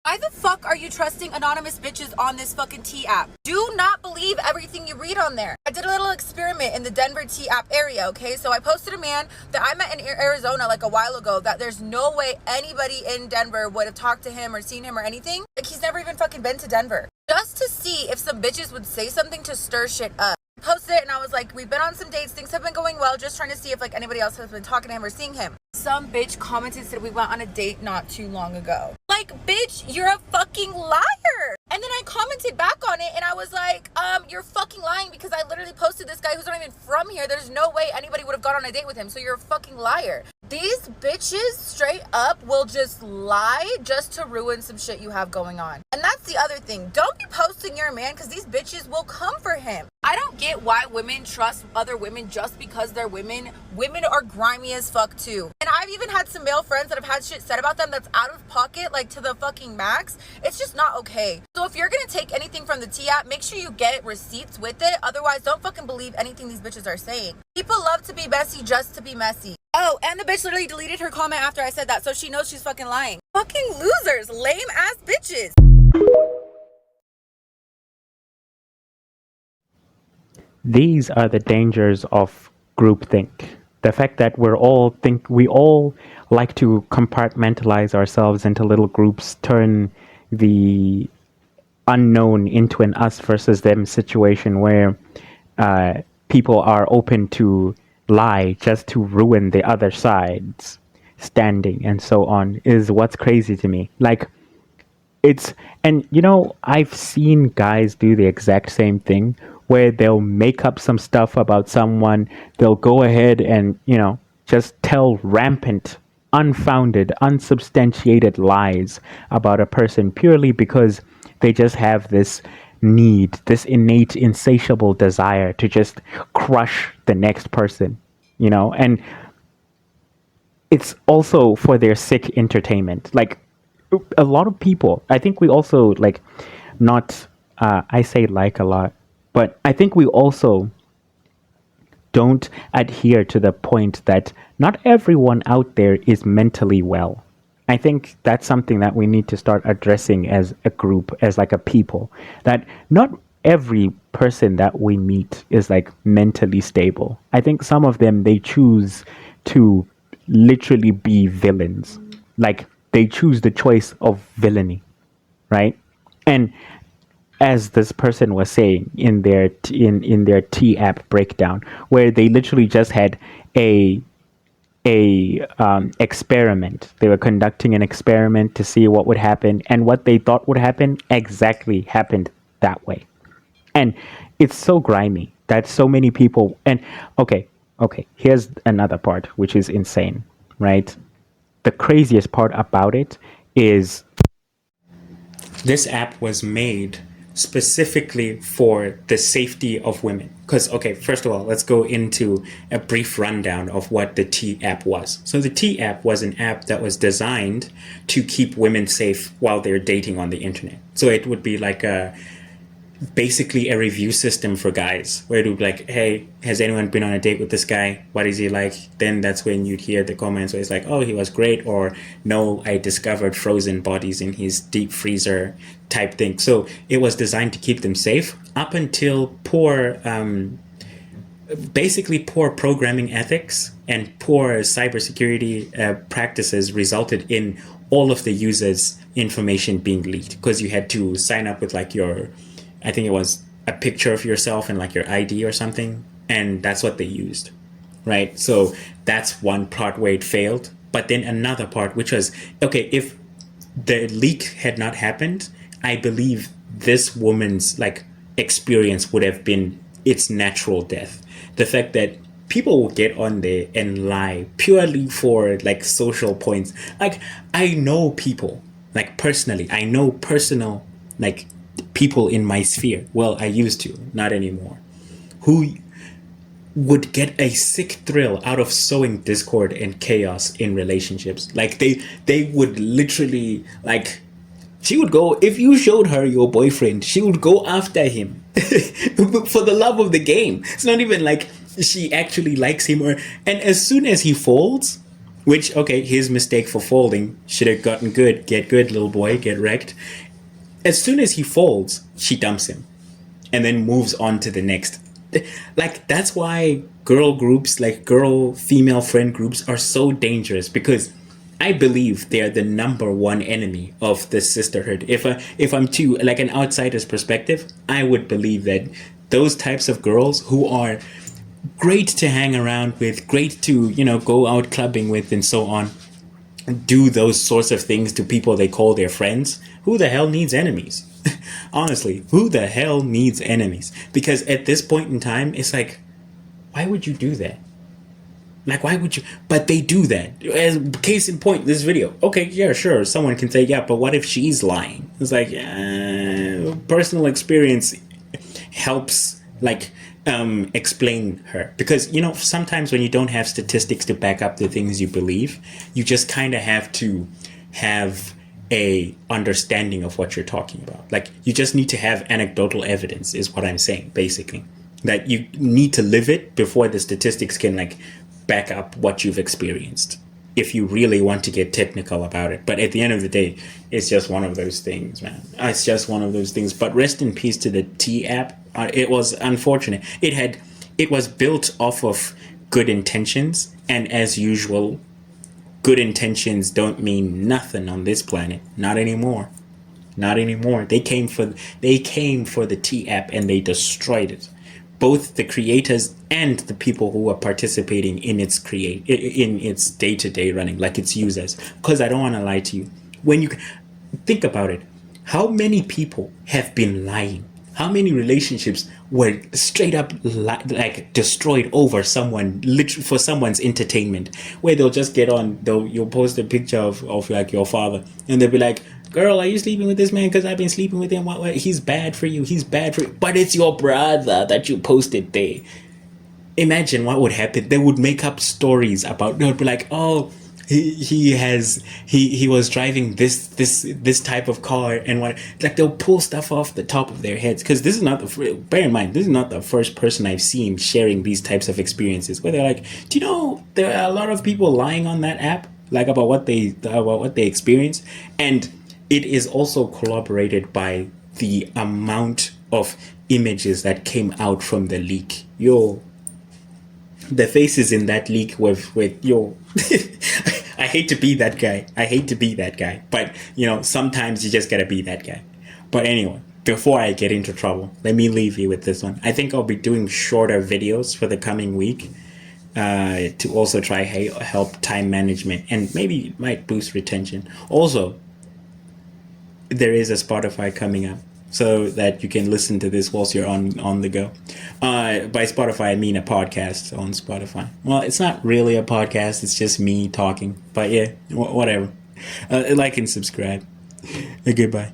Why the fuck are you trusting anonymous bitches on this fucking T app? Do not believe everything you read on there. I did a little experiment in the Denver T app area, okay? So I posted a man that I met in Arizona like a while ago that there's no way anybody in Denver would have talked to him or seen him or anything. Like, he's never even fucking been to Denver. Just to see if some bitches would say something to stir shit up. Posted it and I was like, we've been on some dates, things have been going well, just trying to see if like anybody else has been talking to him or seeing him. Some bitch commented, said we went on a date not too long ago. Like, bitch, you're a fucking liar. And then I commented back on it and I was like, you're fucking lying because I literally posted this guy who's not even from here. There's no way anybody would have gone on a date with him, so you're a fucking liar. These bitches straight up will just lie just to ruin some shit you have going on. And that's the other thing. Don't be posting your man because these bitches will come for him. I don't get why women trust other women just because they're women. Women are grimy as fuck too. And I've even had some male friends that have had shit said about them that's out of pocket, like to the fucking max. It's just not okay. So if you're gonna take anything from the T app, make sure you get receipts with it. Otherwise, don't fucking believe anything these bitches are saying. People love to be messy just to be messy. Oh, and the bitch literally deleted her comment after I said that, so she knows she's fucking lying. Fucking losers, lame ass bitches. These are the dangers of groupthink. The fact that we all like to compartmentalize ourselves into little groups, turn the unknown into an us versus them situation where people are open to lie just to ruin the other side's standing and so on is what's crazy to me. Like, I've seen guys do the exact same thing where they'll make up some stuff about someone. They'll go ahead and, just tell rampant, unfounded, unsubstantiated lies about a person purely because they just have this need, this innate, insatiable desire to just crush the next person, and it's also for their sick entertainment. Like, a lot of people, I think we also I say like a lot, but I think we also don't adhere to the point that not everyone out there is mentally well. I think that's something that we need to start addressing as a group, as like a people, that not every person that we meet is like mentally stable. I think some of them, they choose to literally be villains. Like, they choose the choice of villainy, right? And as this person was saying in their T app breakdown, where they literally just had a experiment. They were conducting an experiment to see what would happen, and what they thought would happen exactly happened that way. And it's so grimy that so many people. And okay, here's another part which is insane, right? The craziest part about it is this app was made specifically for the safety of women. Because, okay, first of all, let's go into a brief rundown of what the T app was. So the T app was an app that was designed to keep women safe while they're dating on the internet. So it would be like basically a review system for guys, where it would be like, hey, has anyone been on a date with this guy? What is he like? Then that's when you'd hear the comments where it's like, oh, he was great, or no, I discovered frozen bodies in his deep freezer type thing. So it was designed to keep them safe up until basically poor programming ethics and poor cybersecurity practices resulted in all of the users' information being leaked, because you had to sign up with like I think it was a picture of yourself and like your ID or something. And that's what they used, right? So that's one part where it failed. But then another part, which was, okay, if the leak had not happened, I believe this woman's like experience would have been its natural death. The fact that people will get on there and lie purely for like social points. Like, I know people, like personally, I know personal, like, people in my sphere. Well, I used to, not anymore, who would get a sick thrill out of sowing discord and chaos in relationships. Like, they would literally, like, she would go, if you showed her your boyfriend, she would go after him for the love of the game. It's not even like she actually likes him, and as soon as he falls, Which, okay, his mistake for folding. Should have gotten good. Get good, little boy. Get wrecked. As soon as he folds, she dumps him. And then moves on to the next. Like, that's why girl groups, like girl female friend groups, are so dangerous, because I believe they're the number one enemy of the sisterhood. If I'm to like an outsider's perspective, I would believe that those types of girls who are great to hang around with, great to, go out clubbing with and so on, do those sorts of things to people they call their friends. Who the hell needs enemies? Honestly, who the hell needs enemies? Because at this point in time, it's like, why would you do that? Like, why would you? But they do that. As case in point, this video. Okay, yeah, sure. Someone can say, yeah, but what if she's lying? It's like, personal experience helps, like, explain her. Because, sometimes when you don't have statistics to back up the things you believe, you just kind of have to have a understanding of what you're talking about. Like, you just need to have anecdotal evidence, is what I'm saying, basically. That you need to live it before the statistics can, like, back up what you've experienced, if you really want to get technical about it. But at the end of the day, it's just one of those things, man. It's just one of those things. But rest in peace to the T app. It was unfortunate. It was built off of good intentions, and as usual, good intentions don't mean nothing on this planet. Not anymore. Not anymore. They came for the T app and they destroyed it. Both the creators and the people who are participating in its day-to-day running, like its users. Because I don't want to lie to you. When you think about it, how many people have been lying? How many relationships were straight up like destroyed over someone, literally for someone's entertainment? Where they'll just get on, you'll post a picture of like your father, and they'll be like, girl, are you sleeping with this man? Because I've been sleeping with him. What? He's bad for you. He's bad for you. But it's your brother that you posted there. Imagine what would happen. They would make up stories about. They would be like, oh, he was driving this type of car, and what, like, they'll pull stuff off the top of their heads. Because this is not bear in mind, this is not the first person I've seen sharing these types of experiences where they're like, do you know there are a lot of people lying on that app, like about what they experience. And it is also corroborated by the amount of images that came out from the leak. The faces in that leak with I hate to be that guy. But, sometimes you just gotta be that guy. But anyway, before I get into trouble, let me leave you with this one. I think I'll be doing shorter videos for the coming week. To also try help time management, and maybe it might boost retention. Also, there is a Spotify coming up, so that you can listen to this whilst you're on the go. By Spotify, I mean a podcast on Spotify. Well, it's not really a podcast, it's just me talking. But yeah, whatever. Like and subscribe. Goodbye.